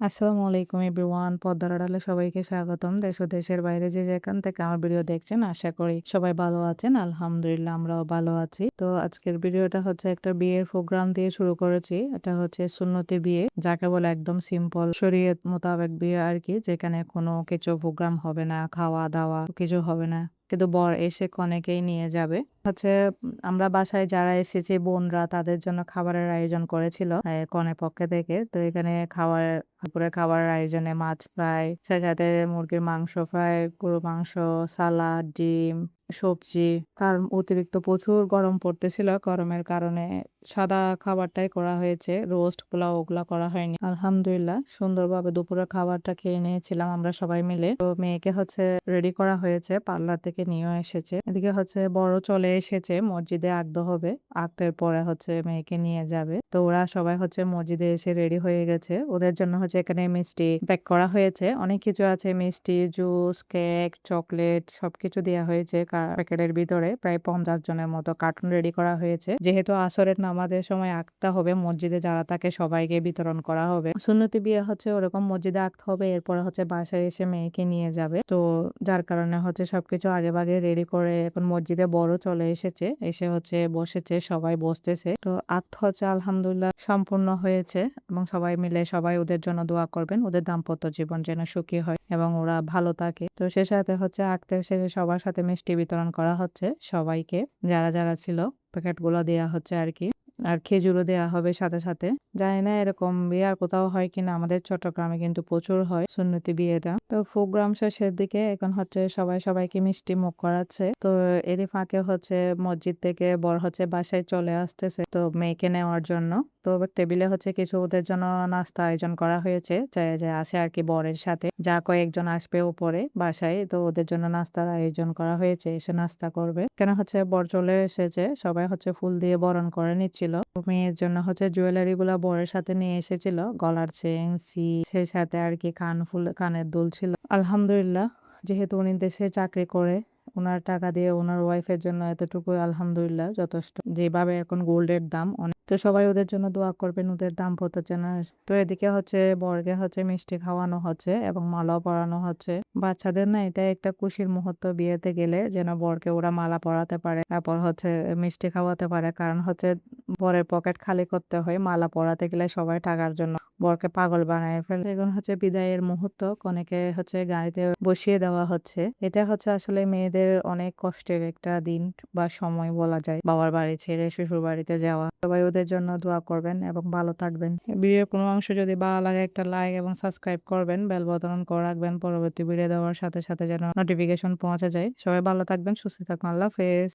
আসসালামু আলাইকুম এভরিওয়ান। পদ্মার আড়ালে সবাইকে স্বাগতম। দেশ ও দেশের বাইরে যে যেখান থেকে আমার ভিডিও দেখছেন আশা করি সবাই ভালো আছেন। আলহামদুলিল্লাহ আমরাও ভালো আছি। তো আজকের ভিডিওটা হচ্ছে একটা বিয়ের প্রোগ্রাম দিয়ে শুরু করেছি। এটা হচ্ছে সুন্নতি বিয়ে, যাকে বলে একদম সিম্পল শরীয়ত মোতাবেক বিয়ে আরকি। যেখানে কোনো কিছু প্রোগ্রাম হবে না, খাওয়া-দাওয়া কিছু হবে না। কিন্তু বর এসে কনেকেই নিয়ে যাবে। হচ্ছে আমরা বাসায় যারা এসেছি বোনরা তাদের জন্য খাবারের আয়োজন করেছিল কনের পক্ষ থেকে। তো এখানে দুপুরে খাবারের আয়োজনে মাছ ফ্রাই, সেই সাথে মুরগির মাংস ফ্রাই, গরুর মাংস, সালাদ, ডিম, সবজি। কারণ অতিরিক্ত প্রচুর গরম পড়তেছিল। গরমের কারণে সাদা খাবারটাই করা হয়েছে। রোস্ট, পোলাও ওগুলা করা হয়নি। আলহামদুলিল্লাহ সুন্দরভাবে দুপুরের খাবারটা খেয়ে নিয়েছিলাম আমরা সবাই মিলে। তো মেয়েকে হচ্ছে রেডি করা হয়েছে, পার্লার থেকে নিয়েও এসেছে। এদিকে হচ্ছে বড় চলে এসেছে, মসজিদে আগদ হবে। আগদের পরে হচ্ছে মেয়েকে নিয়ে যাবে। তো ওরা সবাই হচ্ছে মসজিদে এসে রেডি হয়ে গেছে। ওদের জন্য হচ্ছে এখানে মিষ্টি প্যাক করা হয়েছে। অনেক কিছু আছে, মিষ্টি, জুস, কেক, চকলেট সবকিছু দেয়া হয়েছে প্যাকেটের ভিতরে। প্রায় 50 জনের মতো কার্টুন রেডি করা হয়েছে। যেহেতু আসরের নামাজের সময় আঁকতে হবে, মসজিদে যারা থাকে সবাইকে বিতরণ করা হবে। সুন্নতি বিয়ে হচ্ছে ওরকম মসজিদে আঁকতে হবে, এরপরে হচ্ছে বাসায় এসে মেয়েকে নিয়ে যাবে। তো যার কারণে হচ্ছে সবকিছু আগেভাগে রেডি করে এখন মসজিদে বড় চলে এসেছে। এসে হচ্ছে বসেছে, সবাই বসতেছে। তো আক্ত হচ্ছে আলহামদুলিল্লাহ সম্পূর্ণ হয়েছে এবং সবাই মিলে সবাই ওদের জন্য দোয়া করবেন। ওদের দাম্পত্য জীবন যেন সুখী হয় এবং ওরা ভালো থাকে। তো সে সাথে হচ্ছে আঁকতে শেষে সবার সাথে মিষ্টি বিতরণ করা হচ্ছে সবাইকে। যারা ছিল প্যাকেটগুলো দেয়া হচ্ছে আরকি। আর খেজুরও দেয়া হবে সাথে, সাথে। জানি না এরকম বিয়ে আর কোথাও হয় কিনা, আমাদের চট্টগ্রামে কিন্তু প্রচুর হয় সুন্নতি বিয়েটা। তো প্রোগ্রাম শেষের দিকে এখন হচ্ছে সবাই সবাইকে মিষ্টি মুখ করাচ্ছে। তো এরই ফাঁকে হচ্ছে মসজিদ থেকে বর হচ্ছে বাসায় চলে আসতেছে তো মেয়েকে নেওয়ার জন্য। তো টেবিলে হচ্ছে কিছু ওদের জন্য নাস্তা আয়োজন করা হয়েছে। যে আসে আরকি বরের সাথে। যা কয়েকজন আসবে উপরে বাসায়, তো ওদের জন্য নাস্তার আয়োজন করা হয়েছে। এসে নাস্তা করবে। এখানে হচ্ছে বর চলে এসেছে। সবাই হচ্ছে ফুল দিয়ে বরণ করে নিচ্ছিল। মেয়ের জন্য হচ্ছে জুয়েলারি গুলা বরের সাথে নিয়ে এসেছিল। গলার চেইন, সেই সাথে আরকি কানের দুল ছিল। আলহামদুলিল্লাহ যেহেতু উনি দেশে চাকরি করে, উনার টাকা দিয়ে উনার ওয়াইফের জন্য এতটুকু আলহামদুলিল্লাহ যথেষ্ট। যেভাবে এখন গোল্ডের দাম অনেক, তো সবাই ওদের জন্য দোয়া করবেন, ওদের দাম্পত্য যেন। তো এদিকে হচ্ছে বরকে হচ্ছে মিষ্টি খাওয়ানো হচ্ছে এবং মালাও পরানো হচ্ছে। বাচ্চাদের না এটা একটা খুশির মুহূর্ত, বিয়েতে গেলে যেন বরকে ওরা মালা পরাতে পারে, তারপর হচ্ছে মিষ্টি খাওয়াতে পারে। কারণ হচ্ছে বরের পকেট খালি করতে হয় মালা পরাতে গেলে, সবাই টাকার জন্য বরকে পাগল বানায় ফেলে। এখন হচ্ছে বিদায়ের মুহূর্ত, কনেকে হচ্ছে গাড়িতে বসিয়ে দেওয়া হচ্ছে। এটা হচ্ছে আসলে মেয়েদের অনেক কষ্টের একটা দিন বা সময় বলা যায়, বাবার বাড়ি ছেড়ে শ্বশুর বাড়িতে যাওয়া। সবাই ওদের জন্য দোয়া করবেন এবং ভালো থাকবেন। ভিডিওর কোনো অংশ যদি ভালো লাগে একটা লাইক এবং সাবস্ক্রাইব করবেন, বেল বাটন অন করে রাখবেন পরবর্তী ভিডিও দেওয়ার সাথে সাথে যেন নোটিফিকেশন পৌঁছে যায়। সবাই ভালো থাকবেন, সুস্থ থাকবেন। আল্লাহ হাফেজ।